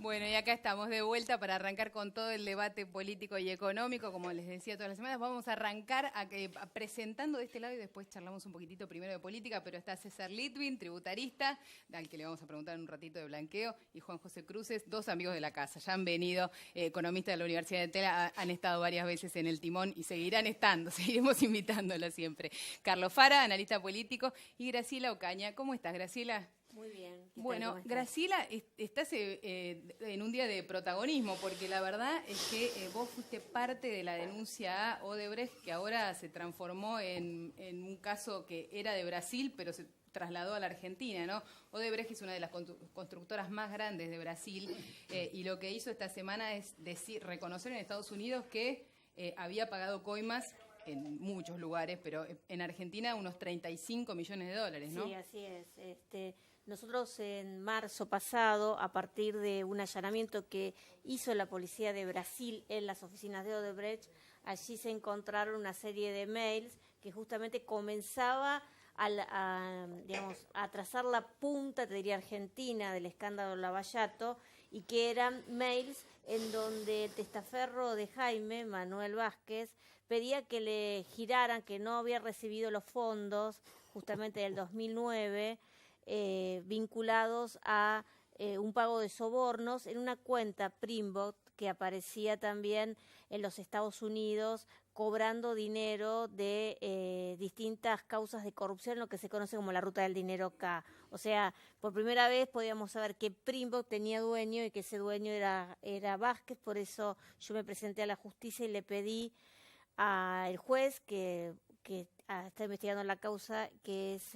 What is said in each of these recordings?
Bueno, y acá estamos de vuelta para arrancar con todo el debate político y económico, como les decía todas las semanas. Vamos a arrancar presentando de este lado y después charlamos un poquitito primero de política, pero está César Litvin, tributarista, al que le vamos a preguntar un ratito de blanqueo, y Juan José Cruces, dos amigos de la casa. Ya han venido, economistas de la Universidad de Tela, han estado varias veces en el timón y seguirán estando, seguiremos invitándolos siempre. Carlos Fara, analista político, y Graciela Ocaña. ¿Cómo estás, Graciela? Muy bien. Bueno, Graciela, estás en un día de protagonismo, porque la verdad es que vos fuiste parte de la denuncia a Odebrecht, que ahora se transformó en un caso que era de Brasil, pero se trasladó a la Argentina, ¿no? Odebrecht es una de las constructoras más grandes de Brasil, y lo que hizo esta semana es reconocer en Estados Unidos que había pagado coimas en muchos lugares, pero en Argentina unos 35 millones de dólares, ¿no? Sí, así es. Nosotros en marzo pasado, a partir de un allanamiento que hizo la policía de Brasil en las oficinas de Odebrecht, allí se encontraron una serie de mails que justamente comenzaba a trazar la punta, te diría, argentina del escándalo Lavallato, y que eran mails en donde el testaferro de Jaime, Manuel Vázquez, pedía que le giraran, que no había recibido los fondos justamente del 2009, vinculados a un pago de sobornos en una cuenta Primbot que aparecía también en los Estados Unidos, cobrando dinero de distintas causas de corrupción, lo que se conoce como la ruta del dinero K. O sea, por primera vez podíamos saber que Primbot tenía dueño y que ese dueño era Vázquez. Por eso yo me presenté a la justicia y le pedí al juez que está investigando la causa, que es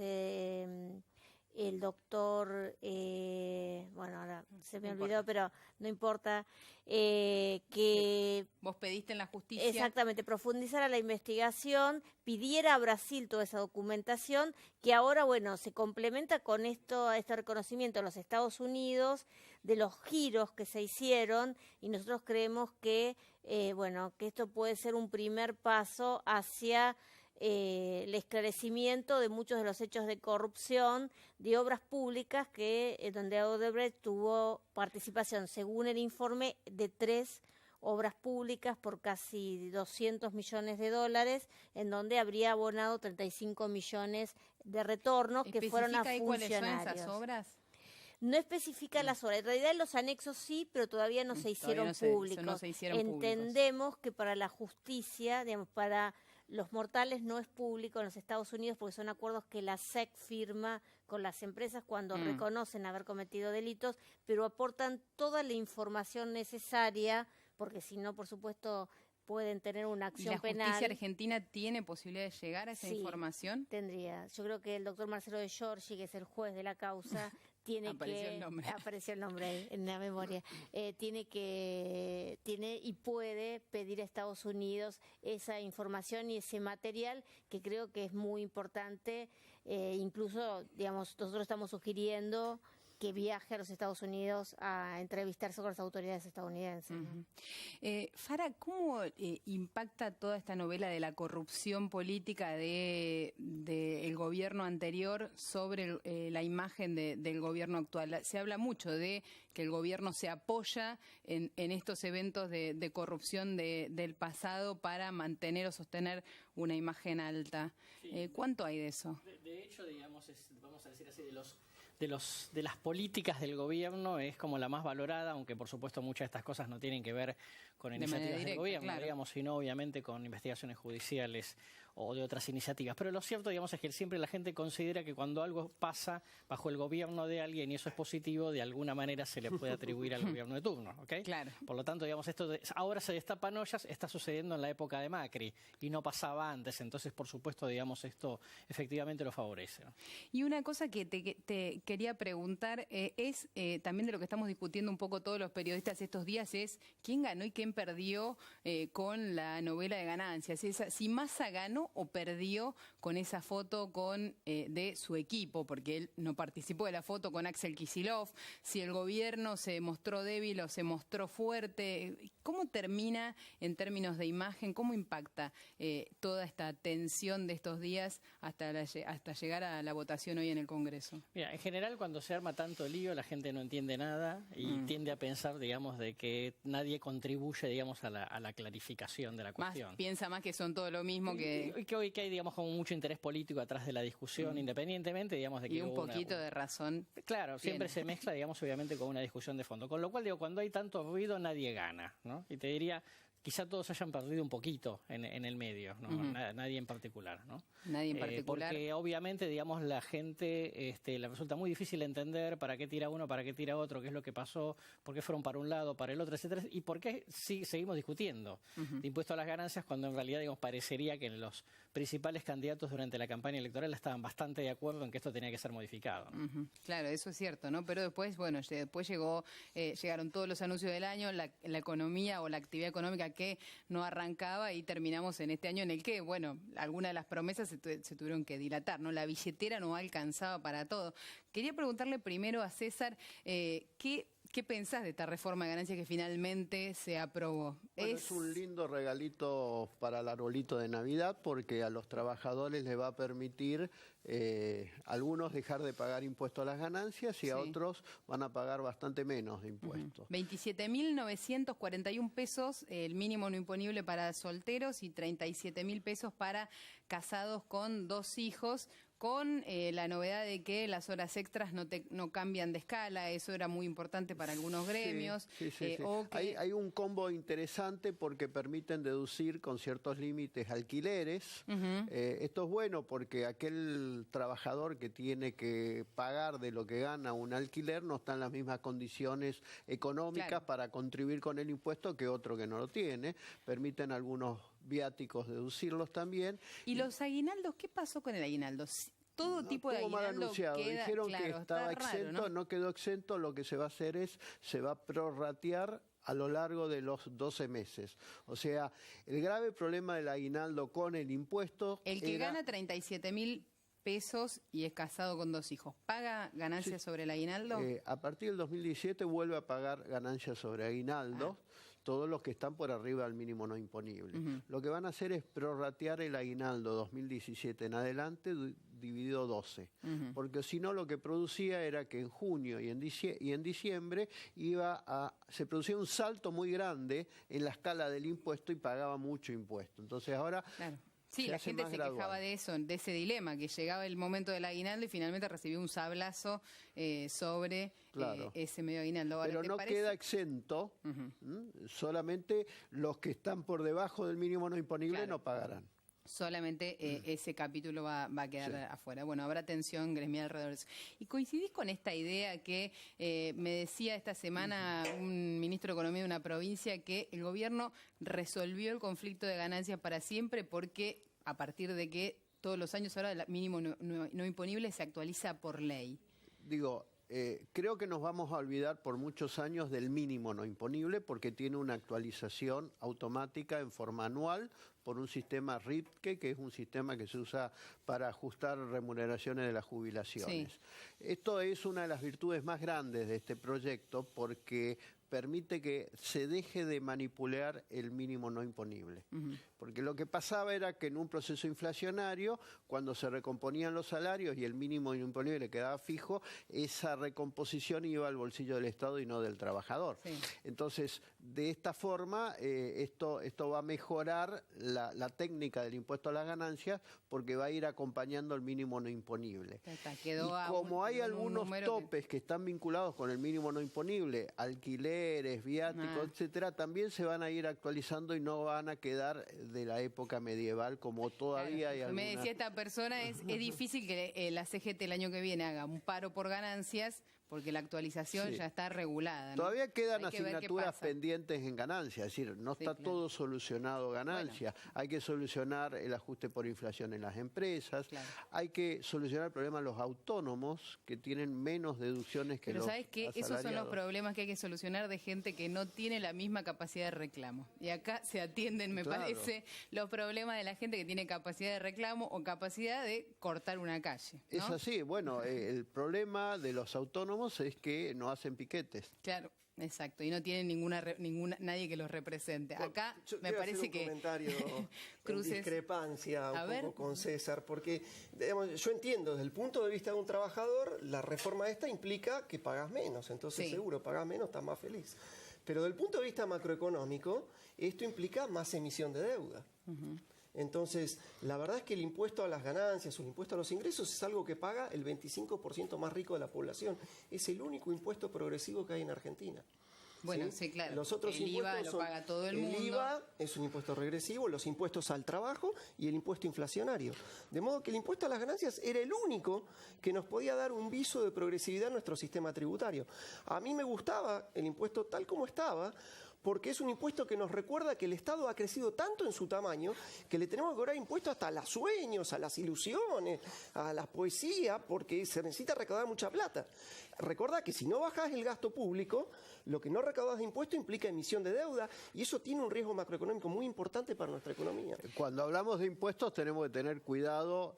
el doctor, bueno, ahora se me olvidó, pero no importa, que vos pediste en la justicia. Exactamente, profundizara la investigación, pidiera a Brasil toda esa documentación, que ahora, bueno, se complementa con este reconocimiento de los Estados Unidos, de los giros que se hicieron, y nosotros creemos que, que esto puede ser un primer paso hacia el esclarecimiento de muchos de los hechos de corrupción de obras públicas donde Odebrecht tuvo participación, según el informe, de 3 obras públicas por casi 200 millones de dólares, en donde habría abonado 35 millones de retornos que fueron a funcionarios. ¿Cuáles son esas obras? No especifica las obras. En realidad los anexos sí, pero todavía no se hicieron públicos. No se hicieron Entendemos que para la justicia, digamos, para los mortales no es público en los Estados Unidos, porque son acuerdos que la SEC firma con las empresas cuando reconocen haber cometido delitos, pero aportan toda la información necesaria, porque si no, por supuesto, pueden tener una acción penal. ¿La justicia argentina tiene posibilidad de llegar a esa información? Tendría. Yo creo que el doctor Marcelo de Giorgi, que es el juez de la causa, apareció el nombre ahí, en la memoria, tiene y puede pedir a Estados Unidos esa información y ese material, que creo que es muy importante. Incluso, digamos, nosotros estamos sugiriendo que viaje a los Estados Unidos a entrevistarse con las autoridades estadounidenses. Fara, ¿cómo impacta toda esta novela de la corrupción política del gobierno anterior sobre la imagen del gobierno actual? Se habla mucho de que el gobierno se apoya en estos eventos de corrupción del pasado para mantener o sostener una imagen alta. Sí. ¿Cuánto hay de eso? De hecho, digamos, vamos a decir así, de las políticas del gobierno es como la más valorada, aunque por supuesto muchas de estas cosas no tienen que ver con iniciativas del gobierno, claro, digamos, sino obviamente con investigaciones judiciales o de otras iniciativas. Pero lo cierto, digamos, es que siempre la gente considera que cuando algo pasa bajo el gobierno de alguien y eso es positivo, de alguna manera se le puede atribuir al gobierno de turno, ¿ok? Claro. Por lo tanto, digamos, ahora se destapan ollas, está sucediendo en la época de Macri y no pasaba antes, entonces, por supuesto, digamos, esto efectivamente lo favorece, ¿no? Y una cosa que te quería preguntar es también de lo que estamos discutiendo un poco todos los periodistas estos días, es quién ganó y quién perdió con la novela de ganancias. Si Massa ganó ganó o perdió con esa foto de su equipo, porque él no participó de la foto con Axel Kicillof, si el gobierno se mostró débil o se mostró fuerte. ¿Cómo termina en términos de imagen? ¿Cómo impacta toda esta tensión de estos días hasta llegar a la votación hoy en el Congreso? Mira, en general cuando se arma tanto lío la gente no entiende nada y tiende a pensar, digamos, de que nadie contribuye, digamos, a la clarificación de la cuestión. Piensa más que son todo lo mismo que hoy que hay, digamos, como mucho interés político atrás de la discusión, independientemente, digamos, de que y un poquito de razón. Claro, siempre se mezcla, digamos, obviamente con una discusión de fondo. Con lo cual, digo, cuando hay tanto ruido nadie gana, ¿no? Y te diría, quizá todos hayan perdido un poquito en el medio, ¿no? Nadie en particular, ¿no? Nadie en particular. Porque obviamente, digamos, la gente le resulta muy difícil entender para qué tira uno, para qué tira otro, qué es lo que pasó, por qué fueron para un lado, para el otro, etcétera, y por qué seguimos discutiendo de impuesto a las ganancias cuando en realidad, digamos, parecería que los principales candidatos durante la campaña electoral estaban bastante de acuerdo en que esto tenía que ser modificado, ¿no? Claro, eso es cierto, ¿no? Pero después, bueno, llegaron todos los anuncios del año, la economía o la actividad económica que no arrancaba y terminamos en este año en el que, bueno, algunas de las promesas se tuvieron que dilatar, ¿no? La billetera no alcanzaba para todo. Quería preguntarle primero a César, ¿qué pensás de esta reforma de ganancias que finalmente se aprobó? Bueno, es un lindo regalito para el arbolito de Navidad porque a los trabajadores les va a permitir algunos dejar de pagar impuestos a las ganancias y a otros van a pagar bastante menos de impuestos. 27.941 pesos el mínimo no imponible para solteros y 37.000 pesos para casados con 2 hijos. Con la novedad de que las horas extras no cambian de escala, eso era muy importante para algunos gremios. Sí. Hay un combo interesante porque permiten deducir con ciertos límites alquileres. Esto es bueno porque aquel trabajador que tiene que pagar de lo que gana un alquiler no está en las mismas condiciones económicas para contribuir con el impuesto que otro que no lo tiene. Permiten algunos viáticos deducirlos también. ¿Y los aguinaldos? ¿Qué pasó con el aguinaldo? Todo tipo de aguinaldo queda, dijeron que estaba exento, raro, ¿no? No quedó exento. Lo que se va a hacer se va a prorratear a lo largo de los 12 meses. O sea, el grave problema del aguinaldo con el impuesto... El que gana 37.000 pesos y es casado con 2 hijos, ¿paga ganancias sobre el aguinaldo? A partir del 2017 vuelve a pagar ganancias sobre aguinaldo. Todos los que están por arriba del mínimo no imponible. Lo que van a hacer es prorratear el aguinaldo 2017 en adelante dividido 12. Porque si no, lo que producía era que en junio y en diciembre se producía un salto muy grande en la escala del impuesto y pagaba mucho impuesto. Entonces ahora... Claro. Sí, la gente se quejaba de eso, de ese dilema, que llegaba el momento del aguinaldo y finalmente recibió un sablazo sobre ese medio aguinaldo. Ahora, pero no queda exento, solamente los que están por debajo del mínimo no imponible no pagarán. Solamente ese capítulo va a quedar afuera. Bueno, habrá tensión gremial alrededor de eso. ¿Y coincidís con esta idea que me decía esta semana un ministro de Economía de una provincia que el gobierno resolvió el conflicto de ganancias para siempre porque a partir de que todos los años ahora el mínimo no imponible se actualiza por ley? Digo... creo que nos vamos a olvidar por muchos años del mínimo no imponible porque tiene una actualización automática en forma anual por un sistema RIPTE, que es un sistema que se usa para ajustar remuneraciones de las jubilaciones. Sí. Esto es una de las virtudes más grandes de este proyecto porque permite que se deje de manipular el mínimo no imponible. Porque lo que pasaba era que en un proceso inflacionario, cuando se recomponían los salarios y el mínimo no imponible quedaba fijo, esa recomposición iba al bolsillo del Estado y no del trabajador. Sí. Entonces, de esta forma, esto va a mejorar la técnica del impuesto a las ganancias porque va a ir acompañando el mínimo no imponible. Y como hay algunos topes que están vinculados con el mínimo no imponible, alquiler, viáticos, etcétera, también se van a ir actualizando y no van a quedar de la época medieval como todavía hay algunas... Me decía esta persona, es difícil que la CGT el año que viene haga un paro por ganancias porque la actualización ya está regulada, ¿no? Todavía quedan asignaturas pendientes en ganancia, es decir, no está todo solucionado ganancia. Bueno. Hay que solucionar el ajuste por inflación en las empresas, hay que solucionar el problema de los autónomos que tienen menos deducciones que los asalariados. Pero ¿sabes qué? Esos son los problemas que hay que solucionar de gente que no tiene la misma capacidad de reclamo. Y acá se atienden, me parece, los problemas de la gente que tiene capacidad de reclamo o capacidad de cortar una calle, ¿no? Es así, bueno, el problema de los autónomos es que no hacen piquetes. Claro, exacto, y no tienen nadie que los represente. Acá me parece que comentario en discrepancia un poco con César, porque digamos, yo entiendo, desde el punto de vista de un trabajador, la reforma esta implica que pagas menos, entonces seguro, pagas menos, estás más feliz. Pero desde el punto de vista macroeconómico, esto implica más emisión de deuda. Entonces, la verdad es que el impuesto a las ganancias o el impuesto a los ingresos es algo que paga el 25% más rico de la población. Es el único impuesto progresivo que hay en Argentina. Bueno, sí, claro. Los otros el IVA lo paga todo el mundo. El IVA es un impuesto regresivo, los impuestos al trabajo y el impuesto inflacionario. De modo que el impuesto a las ganancias era el único que nos podía dar un viso de progresividad en nuestro sistema tributario. A mí me gustaba el impuesto tal como estaba, porque es un impuesto que nos recuerda que el Estado ha crecido tanto en su tamaño que le tenemos que cobrar impuestos hasta a los sueños, a las ilusiones, a la poesía, porque se necesita recaudar mucha plata. Recuerda que si no bajas el gasto público, lo que no recaudas de impuestos implica emisión de deuda y eso tiene un riesgo macroeconómico muy importante para nuestra economía. Cuando hablamos de impuestos tenemos que tener cuidado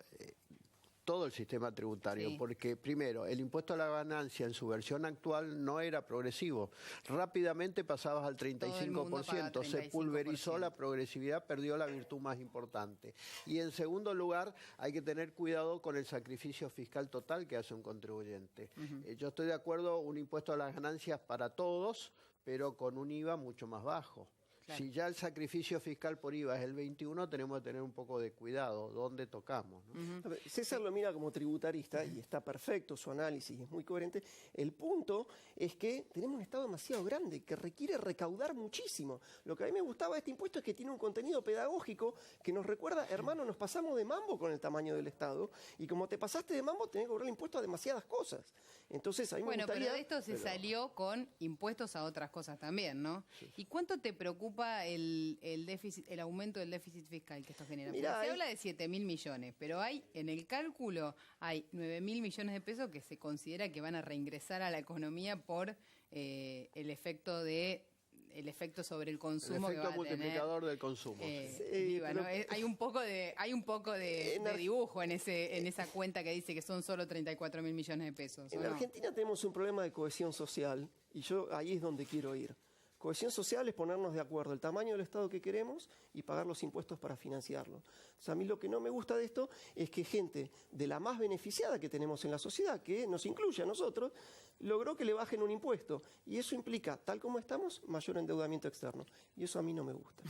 todo el sistema tributario, porque primero, el impuesto a la ganancia en su versión actual no era progresivo. Rápidamente pasabas al 35%, se pulverizó la progresividad, perdió la virtud más importante. Y en segundo lugar, hay que tener cuidado con el sacrificio fiscal total que hace un contribuyente. Yo estoy de acuerdo, un impuesto a las ganancias para todos, pero con un IVA mucho más bajo. Claro. Si ya el sacrificio fiscal por IVA es el 21, tenemos que tener un poco de cuidado dónde tocamos, ¿no? César lo mira como tributarista y está perfecto su análisis, es muy coherente. El punto es que tenemos un Estado demasiado grande que requiere recaudar muchísimo. Lo que a mí me gustaba de este impuesto es que tiene un contenido pedagógico que nos recuerda, hermano, nos pasamos de mambo con el tamaño del Estado y como te pasaste de mambo tenés que cobrar impuesto a demasiadas cosas. Entonces, a mí me gustaría, pero de esto se salió con impuestos a otras cosas también, ¿no? ¿Y cuánto te preocupa el aumento del déficit fiscal que esto genera? Se habla de 7.000 millones, pero en el cálculo hay 9.000 millones de pesos que se considera que van a reingresar a la economía por el efecto sobre el consumo, el efecto multiplicador del consumo. Hay un poco de dibujo en esa cuenta que dice que son solo 34.000 millones de pesos. En Argentina tenemos un problema de cohesión social y ahí es donde quiero ir. Cohesión social es ponernos de acuerdo el tamaño del Estado que queremos y pagar los impuestos para financiarlo. O sea, a mí lo que no me gusta de esto es que gente de la más beneficiada que tenemos en la sociedad, que nos incluye a nosotros, logró que le bajen un impuesto. Y eso implica, tal como estamos, mayor endeudamiento externo. Y eso a mí no me gusta.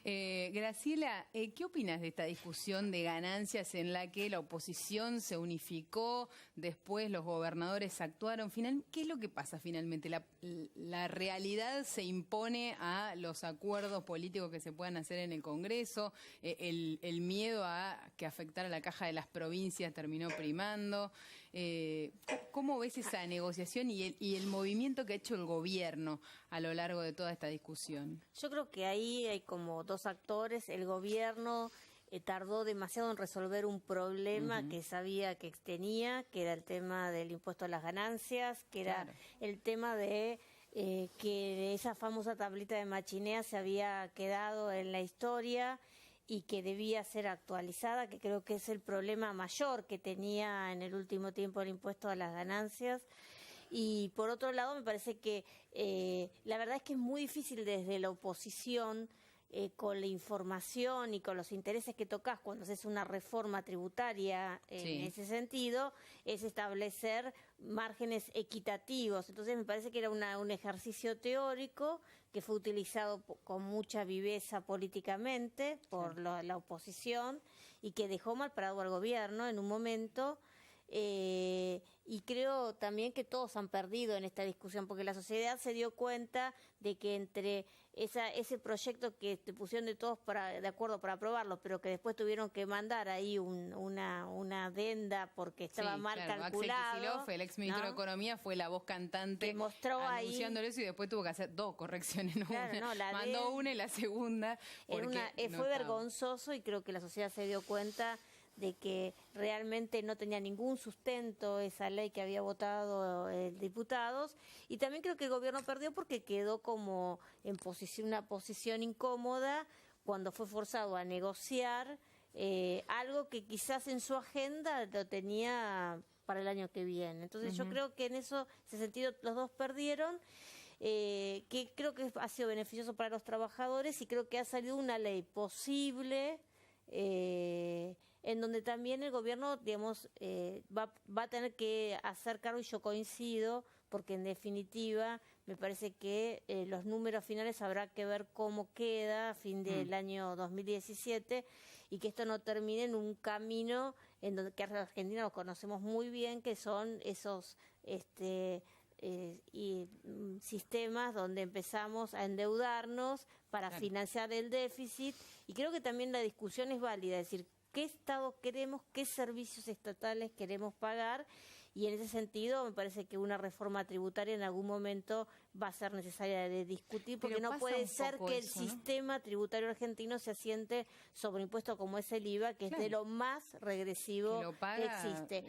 Graciela, ¿qué opinas de esta discusión de ganancias en la que la oposición se unificó, después los gobernadores actuaron? ¿Qué es lo que pasa finalmente? ¿La realidad se impone a los acuerdos políticos que se puedan hacer en el Congreso? ¿El miedo a que afectara a la caja de las provincias terminó primando? ¿Cómo ves esa negociación y el movimiento que ha hecho el gobierno a lo largo de toda esta discusión? Yo creo que ahí hay como dos actores. El gobierno tardó demasiado en resolver un problema que sabía que tenía, que era el tema del impuesto a las ganancias, que era el tema de que esa famosa tablita de Machinea se había quedado en la historia y que debía ser actualizada, que creo que es el problema mayor que tenía en el último tiempo el impuesto a las ganancias. Y por otro lado, me parece que la verdad es que es muy difícil desde la oposición, con la información y con los intereses que tocas cuando haces una reforma tributaria en ese sentido, es establecer márgenes equitativos. Entonces me parece que era un ejercicio teórico que fue utilizado con mucha viveza políticamente por la oposición y que dejó mal parado al gobierno en un momento Y creo también que todos han perdido en esta discusión, porque la sociedad se dio cuenta de que entre ese proyecto que te pusieron de todos de acuerdo para aprobarlo, pero que después tuvieron que mandar ahí una adenda porque estaba mal calculado. Axel Kicillof, el ex ministro de Economía, fue la voz cantante que mostró anunciándolo eso, y después tuvo que hacer 2 correcciones. Mandó una y la segunda. Fue vergonzoso, y creo que la sociedad se dio cuenta de que realmente no tenía ningún sustento esa ley que había votado diputados, y también creo que el gobierno perdió porque quedó como en una posición incómoda cuando fue forzado a negociar algo que quizás en su agenda lo tenía para el año que viene. Entonces yo creo que en ese sentido los dos perdieron, que creo que ha sido beneficioso para los trabajadores, y creo que ha salido una ley posible, en donde también el gobierno, digamos, va a tener que hacer cargo, y yo coincido, porque en definitiva me parece que los números finales habrá que ver cómo queda a fin del año 2017, y que esto no termine en un camino en donde que Argentina lo conocemos muy bien, que son esos sistemas donde empezamos a endeudarnos para financiar el déficit. Y creo que también la discusión es válida, es decir, qué Estado queremos, qué servicios estatales queremos pagar, y en ese sentido me parece que una reforma tributaria en algún momento va a ser necesaria de discutir, porque no puede ser que el sistema tributario argentino se asiente sobre impuestos como es el IVA, que es de lo más regresivo que existe.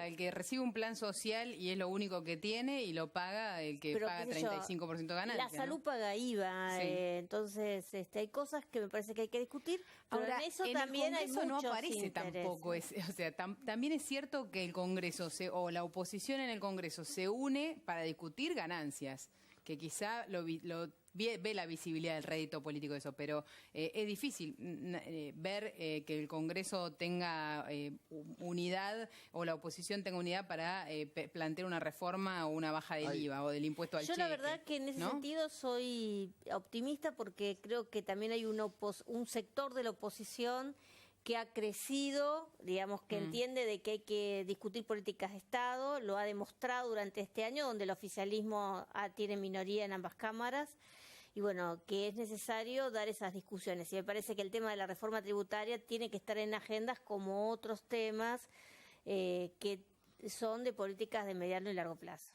El que recibe un plan social y es lo único que tiene, y lo paga el que paga 35% de ganancia. La salud paga IVA, entonces hay cosas que me parece que hay que discutir. Ahora, en eso en también el Congreso hay no muchos aparece intereses. tampoco. También es cierto que el Congreso o la oposición en el Congreso se une para discutir ganancias, que quizá ve la visibilidad del rédito político de eso, pero es difícil ver que el Congreso tenga unidad, o la oposición tenga unidad para plantear una reforma o una baja del IVA o del impuesto al cheque. Yo la verdad que en ese sentido soy optimista, porque creo que también hay un sector de la oposición que ha crecido, digamos, que entiende de que hay que discutir políticas de Estado, lo ha demostrado durante este año, donde el oficialismo tiene minoría en ambas cámaras, y bueno, que es necesario dar esas discusiones. Y me parece que el tema de la reforma tributaria tiene que estar en agendas como otros temas que son de políticas de mediano y largo plazo.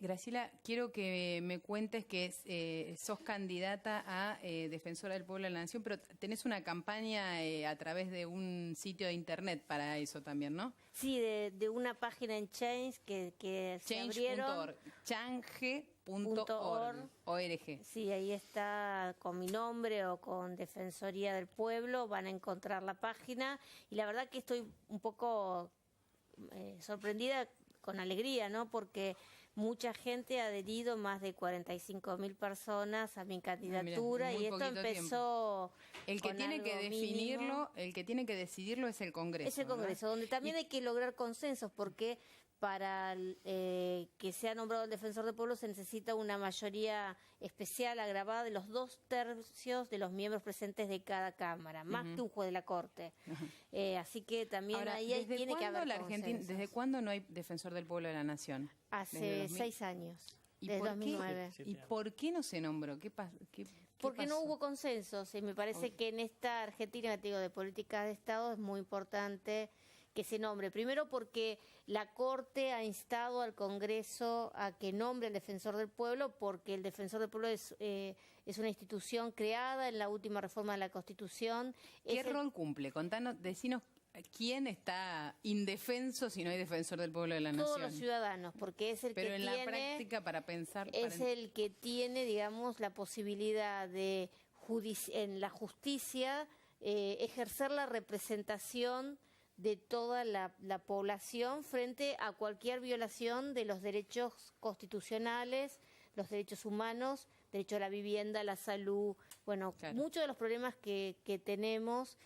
Graciela, quiero que me cuentes que sos candidata a Defensora del Pueblo de la Nación, pero tenés una campaña a través de un sitio de internet para eso también, ¿no? Sí, de una página en Change que se abrieron. Change.org. Sí, ahí está con mi nombre o con Defensoría del Pueblo, van a encontrar la página, y la verdad que estoy un poco sorprendida, con alegría, ¿no? Porque mucha gente ha adherido, más de 45.000 personas a mi candidatura, y esto empezó el que tiene que definirlo, mínimo. El que tiene que decidirlo es el Congreso. Es el Congreso, ¿verdad? Donde también hay que lograr consensos, porque para que sea nombrado el Defensor del Pueblo se necesita una mayoría especial agravada de los 2/3 de los miembros presentes de cada Cámara, más que un juez de la Corte. Así que también ahí tiene que haber consensos. ¿Desde cuándo no hay Defensor del Pueblo de la Nación? Hace 6 años, desde 2009. ¿Y por qué no se nombró? Porque no hubo consensos, y me parece que en esta Argentina, te digo, de políticas de Estado, es muy importante que se nombre. Primero porque la Corte ha instado al Congreso a que nombre al Defensor del Pueblo, porque el Defensor del Pueblo es una institución creada en la última reforma de la Constitución. ¿Qué rol cumple? Decinos quién está indefenso si no hay Defensor del Pueblo de la Nación. Todos los ciudadanos, porque es el que tiene... Pero en la práctica, para pensar... Es el que tiene, digamos, la posibilidad de, en la justicia, ejercer la representación de toda la población frente a cualquier violación de los derechos constitucionales, los derechos humanos, derecho a la vivienda, a la salud, bueno, muchos de los problemas que tenemos.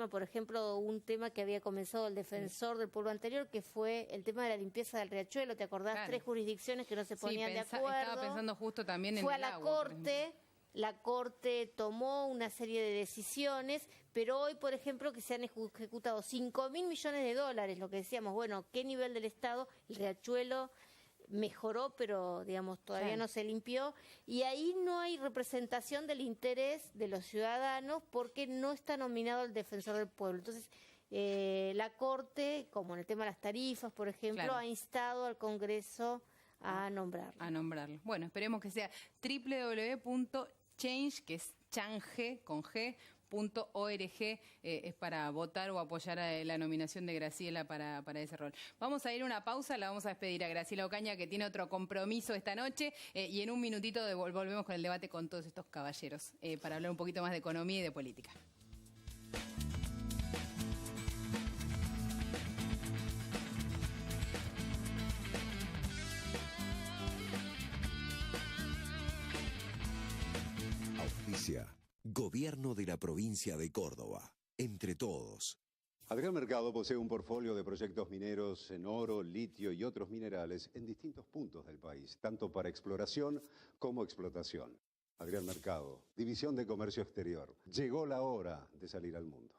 Por ejemplo, un tema que había comenzado el Defensor del Pueblo anterior, que fue el tema de la limpieza del riachuelo. ¿Te acordás? 3 jurisdicciones que no se ponían de acuerdo. Estaba pensando justo también en fue el a la agua, Corte la Corte tomó una serie de decisiones, pero hoy, por ejemplo, que se han ejecutado 5.000 millones de dólares, lo que decíamos, bueno, ¿qué nivel del Estado? El Riachuelo mejoró, pero digamos todavía no se limpió, y ahí no hay representación del interés de los ciudadanos porque no está nominado el defensor del pueblo. Entonces, la Corte, como en el tema de las tarifas, por ejemplo, ha instado al Congreso a nombrarlo. A nombrarlo. Bueno, esperemos que sea www.change, que es change con G, .org, es para votar o apoyar a la nominación de Graciela para ese rol. Vamos a ir a una pausa, la vamos a despedir a Graciela Ocaña, que tiene otro compromiso esta noche, y en un minutito volvemos con el debate con todos estos caballeros, para hablar un poquito más de economía y de política. Auspicia Gobierno de la Provincia de Córdoba. Entre todos. Adrián Mercado posee un portfolio de proyectos mineros en oro, litio y otros minerales en distintos puntos del país, tanto para exploración como explotación. Adrián Mercado, División de Comercio Exterior. Llegó la hora de salir al mundo.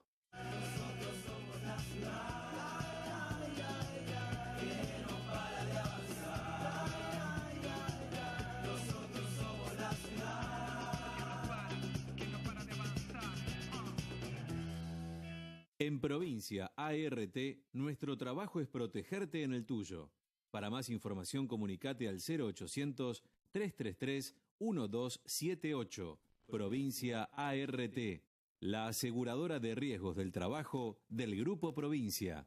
En Provincia ART, nuestro trabajo es protegerte en el tuyo. Para más información, comunicate al 0800-333-1278. Provincia ART, la aseguradora de riesgos del trabajo del Grupo Provincia.